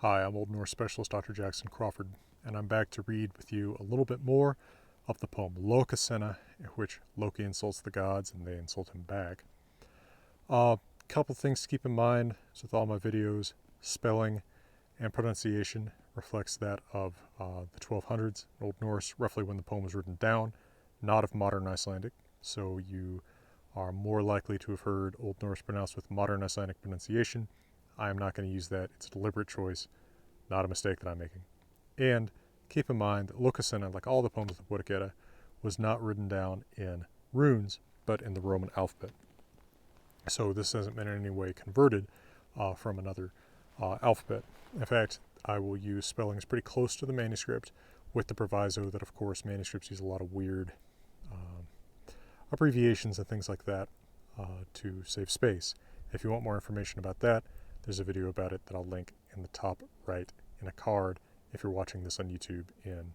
Hi, I'm Old Norse Specialist Dr. Jackson Crawford, and I'm back to read with you a little bit more of the poem Lokasenna, in which Loki insults the gods and they insult him back. Couple things to keep in mind with all my videos: spelling and pronunciation reflects that of the 1200s in Old Norse, roughly when the poem was written down, not of modern Icelandic. So you are more likely to have heard Old Norse pronounced with modern Icelandic pronunciation. I am not going to use that. It's a deliberate choice, not a mistake that I'm making. And keep in mind that Lokasenna, like all the poems of the Poetic Edda, was not written down in runes, but in the Roman alphabet. So this hasn't been in any way converted from another alphabet. In fact, I will use spellings pretty close to the manuscript, with the proviso that, of course, manuscripts use a lot of weird abbreviations and things like that to save space. If you want more information about that, there's a video about it that I'll link in the top right in a card if you're watching this on YouTube in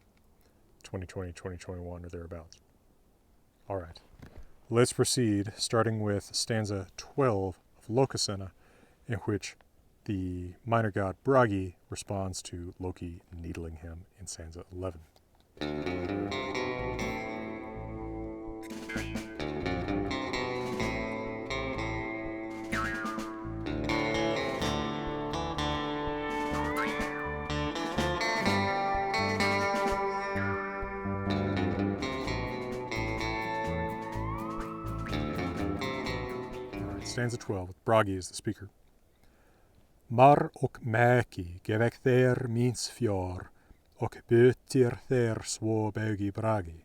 2020, 2021, or thereabouts. All right, let's proceed, starting with stanza 12 of Lokasenna, in which the minor god Bragi responds to Loki needling him in stanza 11. Stanza 12, with Bragi as the speaker. Mar och mäki gevek ther mins fjör, och bötir ther svo baugi Bragi.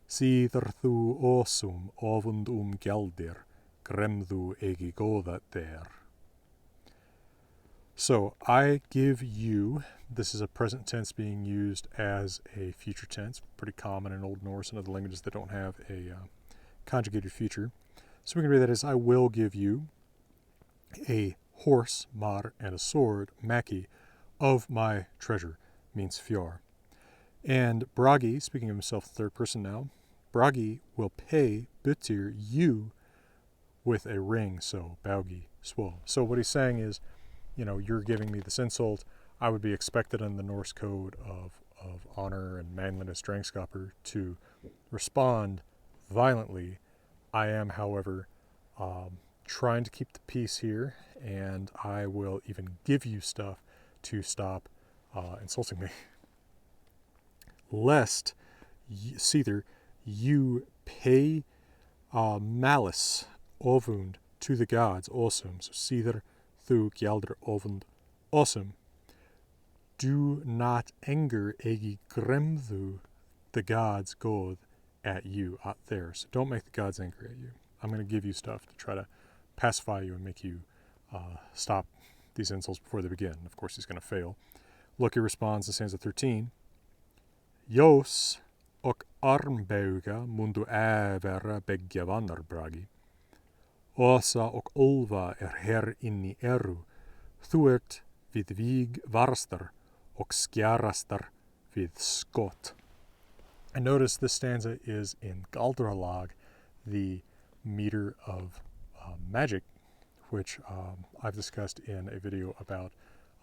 Síður þú åsum ofund geldir, gremðu egi góða der. So, I give you, this is a present tense being used as a future tense, pretty common in Old Norse and other languages that don't have a conjugated future. So we can read that as, I will give you a horse, mar, and a sword, maki, of my treasure, means fjör. And Bragi, speaking of himself in third person now, Bragi will pay Butir, you, with a ring, so baugi, svo. So what he's saying is, you're giving me this insult. I would be expected in the Norse code of honor and manliness, drengskaper, to respond violently. I am, however, trying to keep the peace here, and I will even give you stuff to stop insulting me. Lest, Seether, you pay malice, ovund, to the gods, awesome. So Seether, thu gjaldr ovund, awesome. Do not anger egi gremðu, the gods, god, at you, out there. So don't make the gods angry at you. I'm going to give you stuff to try to pacify you and make you stop these insults before they begin. Of course, he's going to fail. Loki responds to stanza 13. Jos och armbauga mundu ävera begge vannar Bragi. Åsa och Olva här inni eru. Þú ert vid vig varstar och skjarastar vid skott. And notice this stanza is in Galdralag, the meter of magic, which I've discussed in a video about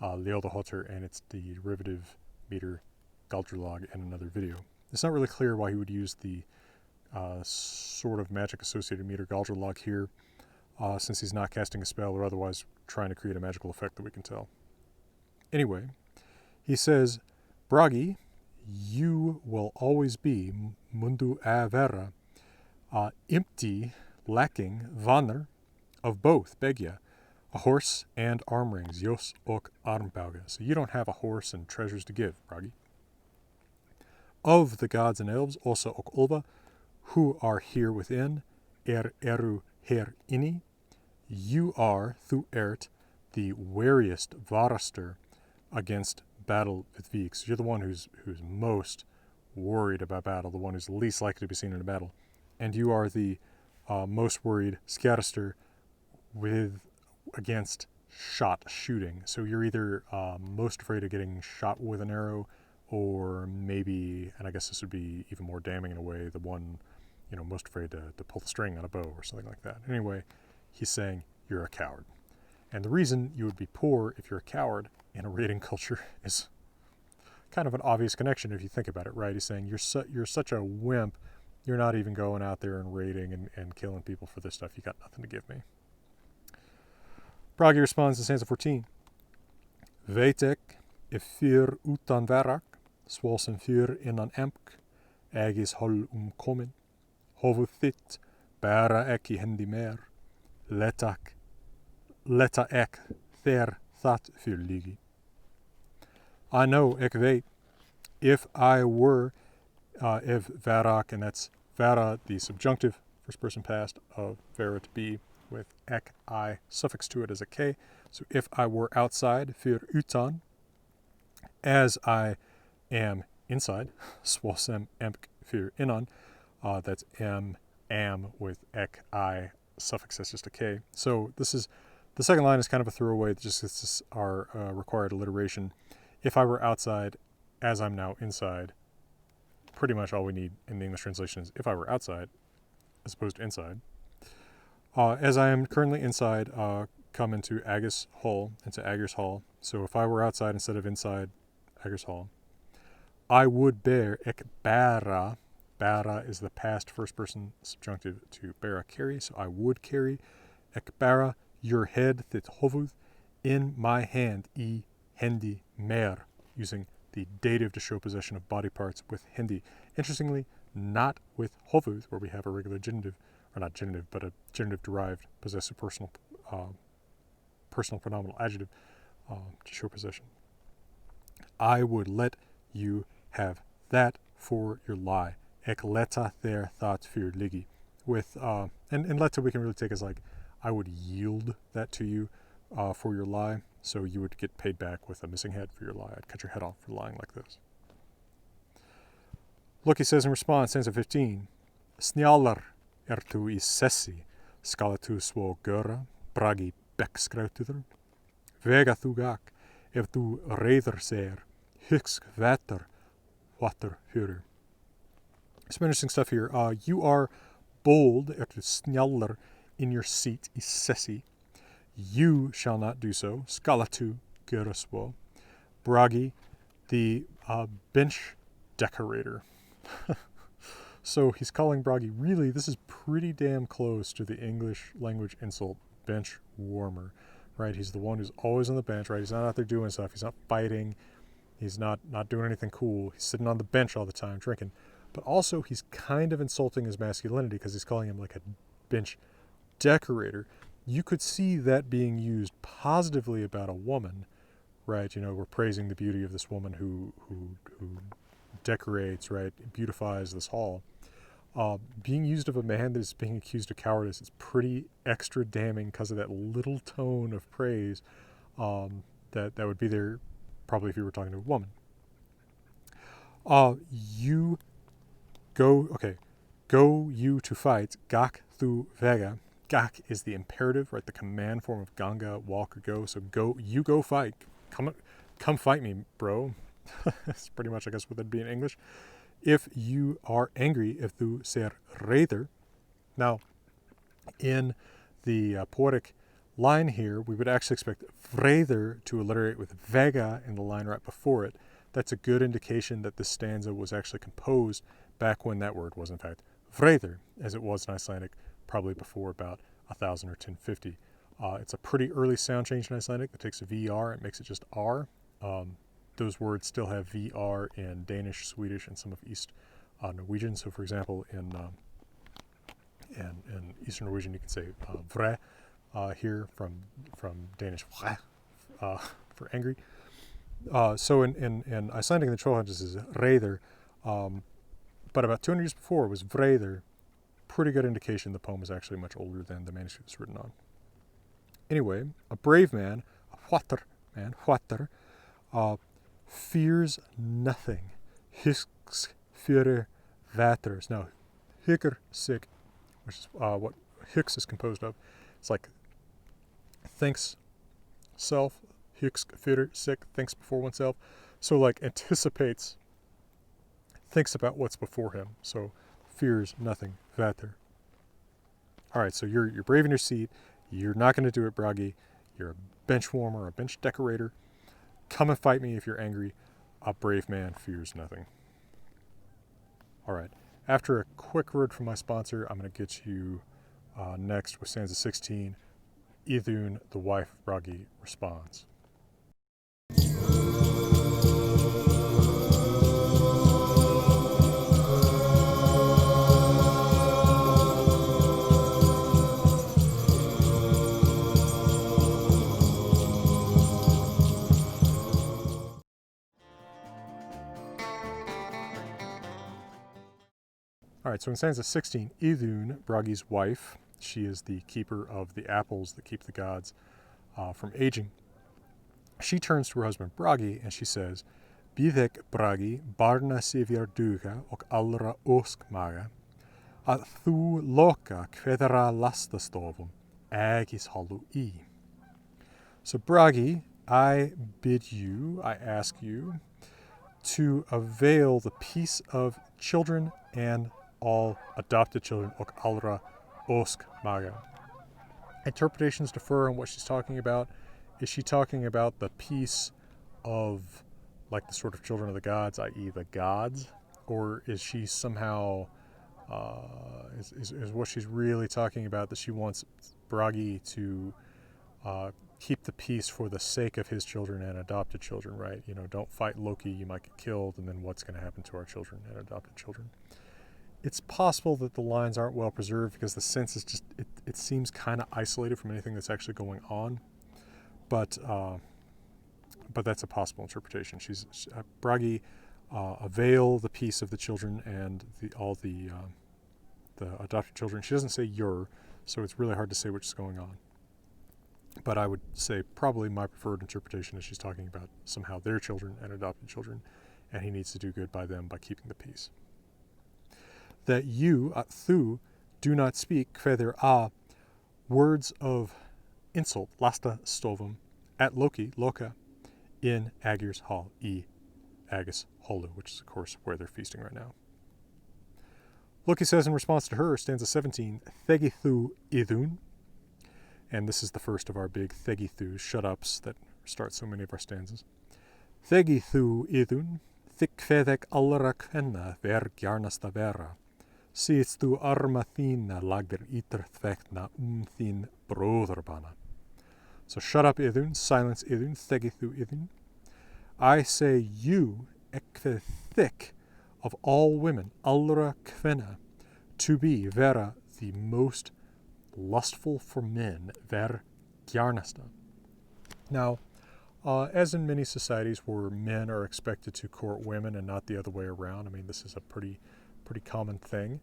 Ljóðaháttr and its derivative meter Galdralag in another video. It's not really clear why he would use the sort of magic associated meter Galdralag here, since he's not casting a spell or otherwise trying to create a magical effect that we can tell. Anyway, he says, Bragi, you will always be, mundu avera, empty, lacking, vanner, of both, begja, a horse and arm rings, jos och armbauga. So you don't have a horse and treasures to give, Bragi. Of the gods and elves, also och Olva, who are here within, eru her inni, you are, thu ert, the wariest varaster against battle with Vik. So you're the one who's most worried about battle, the one who's least likely to be seen in a battle. And you are the most worried skjaraster against shooting. So you're either most afraid of getting shot with an arrow, or maybe, and I guess this would be even more damning in a way, the one most afraid to pull the string on a bow or something like that. Anyway, he's saying you're a coward. And the reason you would be poor if you're a coward in a raiding culture is kind of an obvious connection if you think about it, right? He's saying you're such a wimp, you're not even going out there and raiding and killing people for this stuff. You got nothing to give me. Bragi responds in stanza 14. Weet ik, if fyr utan verrak, zoals een fyr innan emk, is hol kommen. Hovud thit, bära ek I hendi mer, leta ek ther that fyr ligi. I know, ek weet, if I were, if varak, and that's vara, the subjunctive, first person past of vara to be, with ek, I, suffix to it as a k. So if I were outside, fyr utan, as I am inside, swasem emk fyr innan, that's am with ek, I, suffix that's just a k. So this is, the second line is kind of a throwaway, just this is our required alliteration. If I were outside, as I'm now inside, pretty much all we need in the English translation is if I were outside, as opposed to inside. As I am currently inside, come into Agus Hall, into Agger's Hall. So if I were outside instead of inside Agger's Hall, I would bear ek bära. Bära is the past first person subjunctive to bära, carry. So I would carry ek bära, your head, thit hovud, in my hand, I hendi mer, using the dative to show possession of body parts with hendi. Interestingly, not with hovud, where we have a regular genitive, or not genitive, but a genitive-derived possessive personal pronominal adjective to show possession. I would let you have that for your lie. Ek leta there thought fyr ligi. With and leta we can really take as like, I would yield that to you for your lie. So you would get paid back with a missing head for your lie. I'd cut your head off for lying like this. Loki says in response, stanza 15, Snjallar tu I sessi, skala tu svo göra, Bragi bekskrautuður. Vega þú gak, ef þú reiður ser, hyggsk vetter, watter fyrir. Some interesting stuff here. You are bold, tu snjallar, in your seat I sessi. You shall not do so. Skala tu göra svo. Bragi, the bench decorator. So he's calling Bragi, really, this is pretty damn close to the English language insult, bench warmer, right? He's the one who's always on the bench, right? He's not out there doing stuff. He's not fighting. He's not doing anything cool. He's sitting on the bench all the time drinking. But also he's kind of insulting his masculinity because he's calling him like a bench decorator. You could see that being used positively about a woman, right? You know, we're praising the beauty of this woman who decorates, right, beautifies this hall. Being used of a man that is being accused of cowardice is pretty extra damning because of that little tone of praise that would be there probably if you were talking to a woman. You go you to fight, gak thu vega. Gak is the imperative, right? The command form of ganga, walk or go. So you go fight. Come fight me, bro. That's pretty much, I guess, what that'd be in English. If you are angry, if du ser reiður. Now, in the poetic line here, we would actually expect reiður to alliterate with vega in the line right before it. That's a good indication that this stanza was actually composed back when that word was, in fact, reiður, as it was in Icelandic, probably before about 1000 or 1050. It's a pretty early sound change in Icelandic that takes a VR and makes it just R. Those words still have VR in Danish, Swedish, and some of East Norwegian. So, for example, in Eastern Norwegian, you can say vre here from Danish vre for angry. So in Icelandic, the Trollhunches is reiður, but about 200 years before it was vreiður. Pretty good indication the poem is actually much older than the manuscript it's written on. Anyway, a brave man, a hwatter man, fears nothing. Hysks fyrir vatters. Now, hygger sick, which is what hyks is composed of. It's like thinks self, hysk fyrir sick, thinks before oneself. So like anticipates, thinks about what's before him. So fears nothing. Vatter. All right, so you're brave in your seat. You're not going to do it, Bragi. You're a bench warmer, a bench decorator. Come and fight me if you're angry. A brave man fears nothing. All right. After a quick word from my sponsor, I'm going to get you next with stanza 16. Idunn, the wife of Bragi, responds. All right, so in stanza 16, Idunn, Bragi's wife, she is the keeper of the apples that keep the gods from aging. She turns to her husband Bragi and she says, Bidek Bragi, barna sivir duga och allra åskmaga, att thu loka kvedra lastastofum, agis halu I. So Bragi, I bid you, I ask you, to avail the peace of children and all adopted children, och allra åskmaga. Interpretations differ on what she's talking about. Is she talking about the peace of, like, the sort of children of the gods, i.e. the gods? Or is she somehow, is what she's really talking about that she wants Bragi to keep the peace for the sake of his children and adopted children, right? You know, don't fight Loki, you might get killed, and then what's going to happen to our children and adopted children? It's possible that the lines aren't well preserved because the sense is just, it seems kind of isolated from anything that's actually going on. But that's a possible interpretation. Bragi, avail the peace of the children and all the adopted children. She doesn't say your, so it's really hard to say what's going on. But I would say probably my preferred interpretation is she's talking about somehow their children and adopted children, and he needs to do good by them by keeping the peace. That you, thu, do not speak kvedir words of insult, lasta stovum, at Loki, Loka, in Agir's hall, Agis Holu, which is, of course, where they're feasting right now. Loki says in response to her, stanza 17, Thegithu Idunn, and this is the first of our big Thegithu shut-ups that start so many of our stanzas. Thegithu Idunn, Thikvedek allra kvenna ver gjarnasta vera, Sits du arma þína lagdir ítrþvekna þín bróðurbana. So shut up, Idunn, silence, Idunn, thegithu, Idunn. I say you, ekve thick of all women, allra kvenna, to be, vera, the most lustful for men, ver gjarnasta. Now, as in many societies where men are expected to court women and not the other way around, I mean, this is a pretty common thing.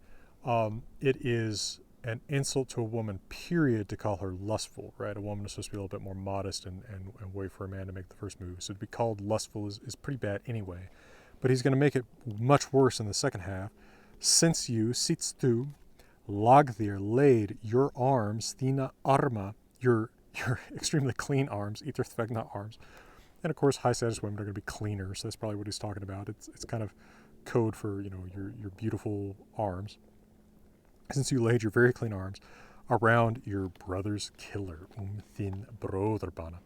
It is an insult to a woman, period, to call her lustful, right? A woman is supposed to be a little bit more modest and wait for a man to make the first move. So to be called lustful is pretty bad anyway. But he's going to make it much worse in the second half. Since you, sits tu, lagðir, laid your arms, thina arma, your extremely clean arms, ítrþvegna arms. And of course, high status women are going to be cleaner, so that's probably what he's talking about. It's kind of code for, you know, your beautiful arms. Since you laid your very clean arms around your brother's killer, þín bróðurbana.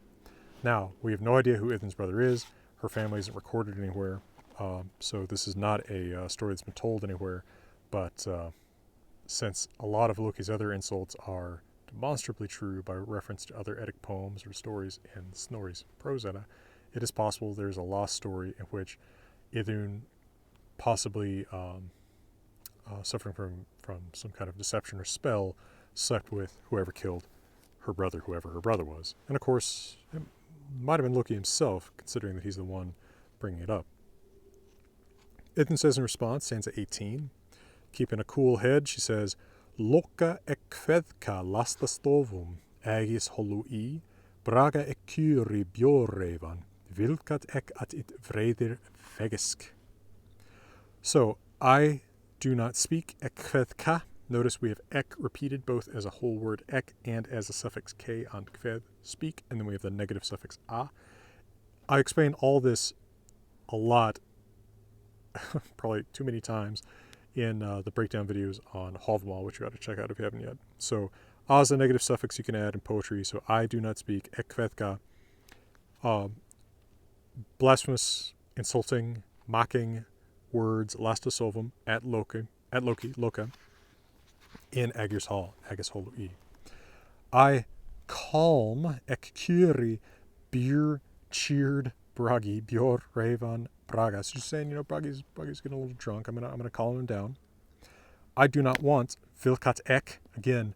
Now, we have no idea who Idunn's brother is. Her family isn't recorded anywhere, so this is not a story that's been told anywhere. But since a lot of Loki's other insults are demonstrably true by reference to other Eddic poems or stories in Snorri's Prose Edda, it is possible there's a lost story in which Idunn, possibly suffering from some kind of deception or spell, slept with whoever killed her brother, whoever her brother was. And of course, it might have been Loki himself, considering that he's the one bringing it up. Idunn says in response, stanza 18, keeping a cool head, she says, Loka ekvedka lastastovum, agis holui, braga ekkyri bjorrevan, vilkat ek at it vredir vegisk. So, I do not speak ekvedka. Notice we have ek repeated both as a whole word ek and as a suffix k on kved, speak, and then we have the negative suffix a. I explain all this a lot, probably too many times, in the breakdown videos on Hovmal, which you got to check out if you haven't yet. So A is a negative suffix you can add in poetry, so I do not speak. Ekvetka, blasphemous, insulting, mocking words, lastus ovum, at Loki, Loka, in Agir's Hall, Agus Holu. I calm, ekkyri, beer cheered Bragi, Bjor Ravan Braga. So just saying, Bragi's getting a little drunk. I'm gonna calm him down. I do not want vilkat ek. Again,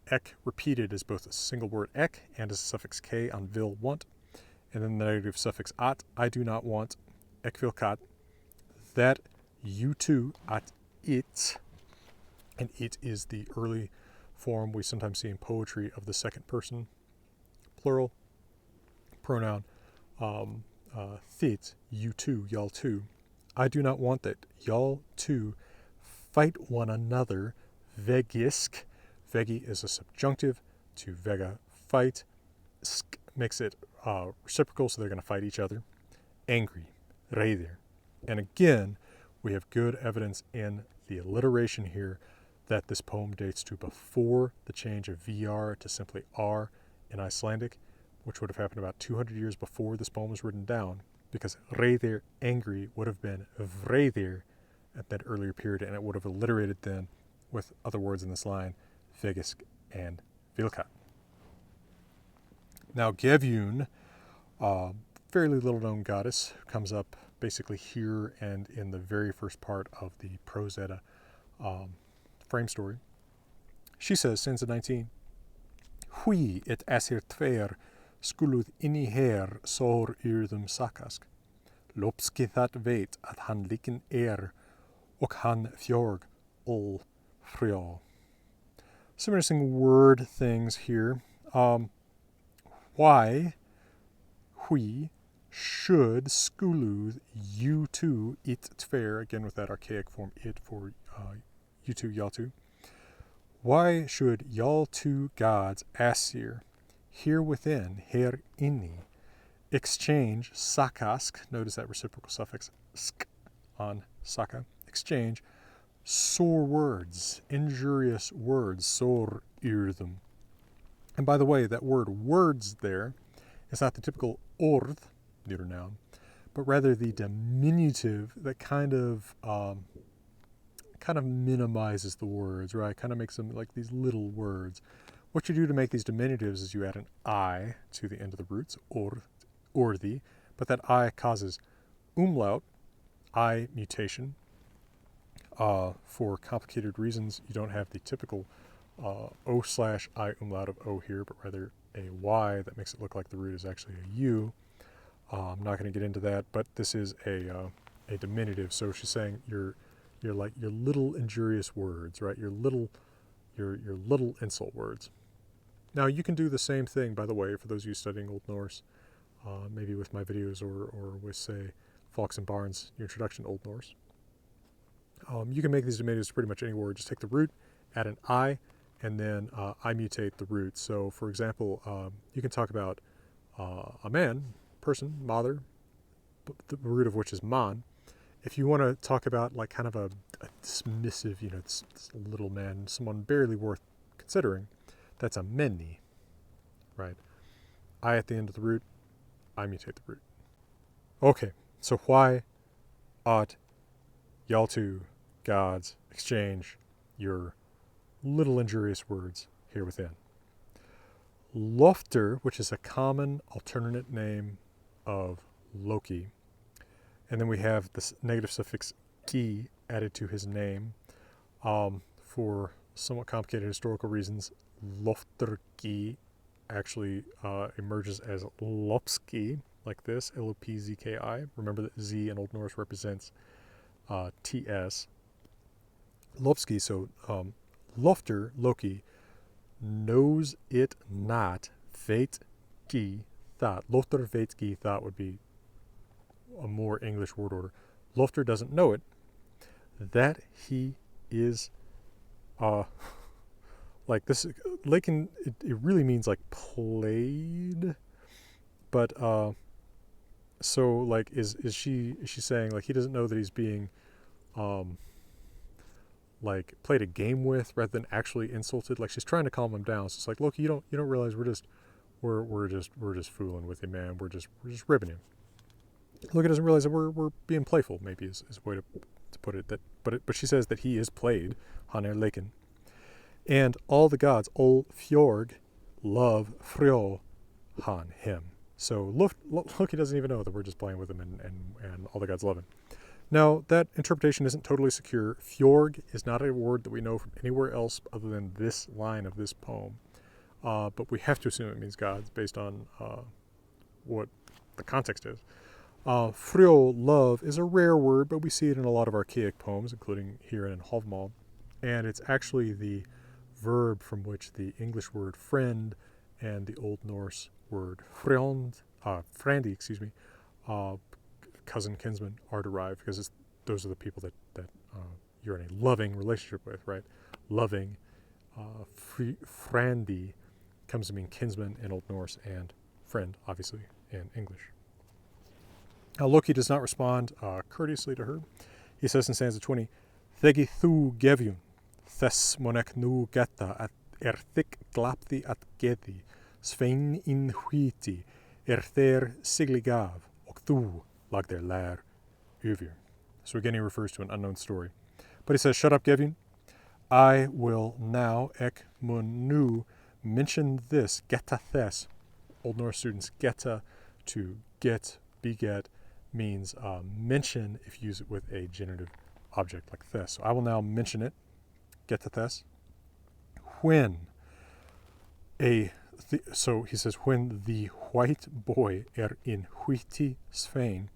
ek repeated as both a single word ek and as a suffix k on vil want. And then the negative suffix at. I do not want ek vilkat. That you too at it. And it is the early form we sometimes see in poetry of the second person plural pronoun. Thit, you too, y'all too. I do not want that y'all too fight one another. Vegisk. Vegi is a subjunctive to vega, fight. Sk makes it reciprocal, so they're going to fight each other. Angry. Reidir. And again, we have good evidence in the alliteration here that this poem dates to before the change of VR to simply R in Icelandic, which would have happened about 200 years before this poem was written down, because reidir, angry, would have been vreidir at that earlier period, and it would have alliterated then with other words in this line, vegisk and vilkat. Now Gefjun, fairly little known goddess, comes up basically here and in the very first part of the Prose Edda frame story. She says, stanza 19, Hui et asir tver skulud inni her sor yrðum sakask. Lopski that veit at han liken och han fjorg all frjå. Some interesting word things here. Why hui should skulud you two it tver, again with that archaic form it for you two, y'all two. Why should y'all two gods asir here within, her inni, exchange sakask, notice that reciprocal suffix sk on saka, exchange sore words, injurious words, sor yrðum. And by the way, that word words there is not the typical orð, neuter noun, but rather the diminutive that kind of minimizes the words, right? Kind of makes them like these little words. What you do to make these diminutives is you add an I to the end of the roots, orði, but that I causes umlaut, I mutation. For complicated reasons, you don't have the typical O/I umlaut of O here, but rather a Y that makes it look like the root is actually a U. I'm not going to get into that, but this is a diminutive. So she's saying you're like your little injurious words, right? Your little insult words. Now you can do the same thing, by the way, for those of you studying Old Norse, maybe with my videos or with, say, Fawkes and Barnes, your introduction to Old Norse. You can make these diminutives pretty much any word. Just take the root, add an I, and then I mutate the root. So, for example, you can talk about a man, person, mother, the root of which is man. If you want to talk about like kind of a dismissive, this little man, someone barely worth considering, that's a menni, right? I at the end of the root, I mutate the root. Okay, so why ought y'all two gods exchange your little injurious words here within? Lofter, which is a common alternate name of Loki, and then we have this negative suffix ki added to his name for somewhat complicated historical reasons. Lofterki actually emerges as Lopski, like this, Lopzki. Remember that Z in Old Norse represents TS. Lopski, so Lofter, Loki, knows it not, veit ki thought. Lofter veit ki thought would be a more English word order. Lofter doesn't know it, that he is like this. Lakin, it really means like played, but so like is she saying like he doesn't know that he's being like played a game with rather than actually insulted. Like she's trying to calm him down. So it's like, Loki, you don't realize we're just fooling with you, man. We're just ribbing you. Loki doesn't realize that we're being playful. Maybe is a way to put it. But she says that he is played, Haner Leken, and all the gods, Ol Fjorg, love Frjo Han him. So Loki doesn't even know that we're just playing with him, and all the gods love him. Now, that interpretation isn't totally secure. Fjorg is not a word that we know from anywhere else other than this line of this poem. But we have to assume it means gods based on what the context is. Frjo, love, is a rare word, but we see it in a lot of archaic poems, including here in Hovmal. And it's actually the verb from which the English word friend and the Old Norse word frandi, cousin, kinsman, are derived, because those are the people that you're in a loving relationship with, right? Loving, frandi comes to mean kinsman in Old Norse, and friend, obviously, in English. Now, Loki does not respond courteously to her. He says in stanza 20, Thegi thu Gefjun, thes monek nu geta at thik glapti at gedi, svein in huiti, ther sigli gav, og thu lag der lær uvir. So again, he refers to an unknown story. But he says, shut up, Gefjun. I will now, ek mun nu, mention this, geta thes. Old Norse students, geta, to get, beget, means mention if you use it with a genitive object like thes. So I will now mention it, geta thes. When so he says, when the white boy in huiti svein.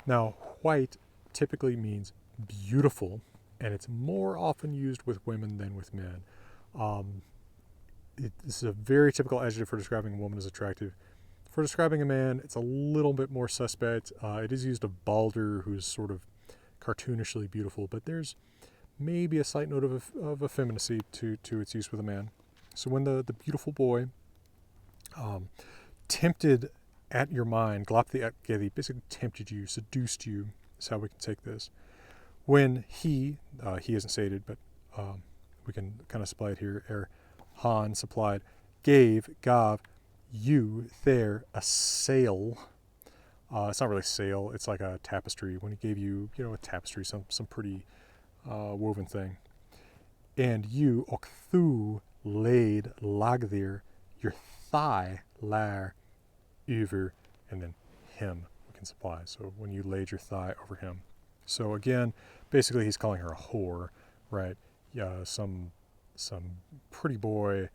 Now, white typically means beautiful, and it's more often used with women than with men. This is a very typical adjective for describing a woman as attractive. For describing a man, it's a little bit more suspect. It is used of Balder, who's sort of cartoonishly beautiful, but there's maybe a slight note of effeminacy to its use with a man. So when the beautiful boy tempted at your mind, glapti at gedi, basically tempted you, seduced you, is how we can take this. When he isn't stated, but we can kind of supply it here, Han supplied, gav you there a sail. It's not really sail, it's like a tapestry. When he gave you, a tapestry, some pretty woven thing. And you, okthu, laid lagdir, your thigh, lar, over, and then him we can supply. So when you laid your thigh over him. So again, basically he's calling her a whore, right? Some pretty boy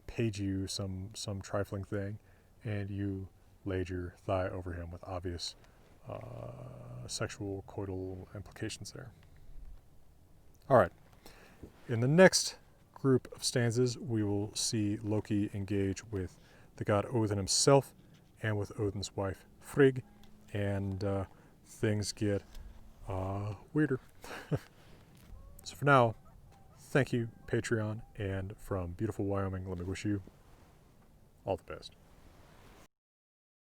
paid you some trifling thing, and you laid your thigh over him with obvious sexual coital implications there. All right. In the next group of stanzas, we will see Loki engage with the god Odin himself and with Odin's wife Frigg, and things get weirder. So for now, thank you, Patreon, and from beautiful Wyoming, let me wish you all the best.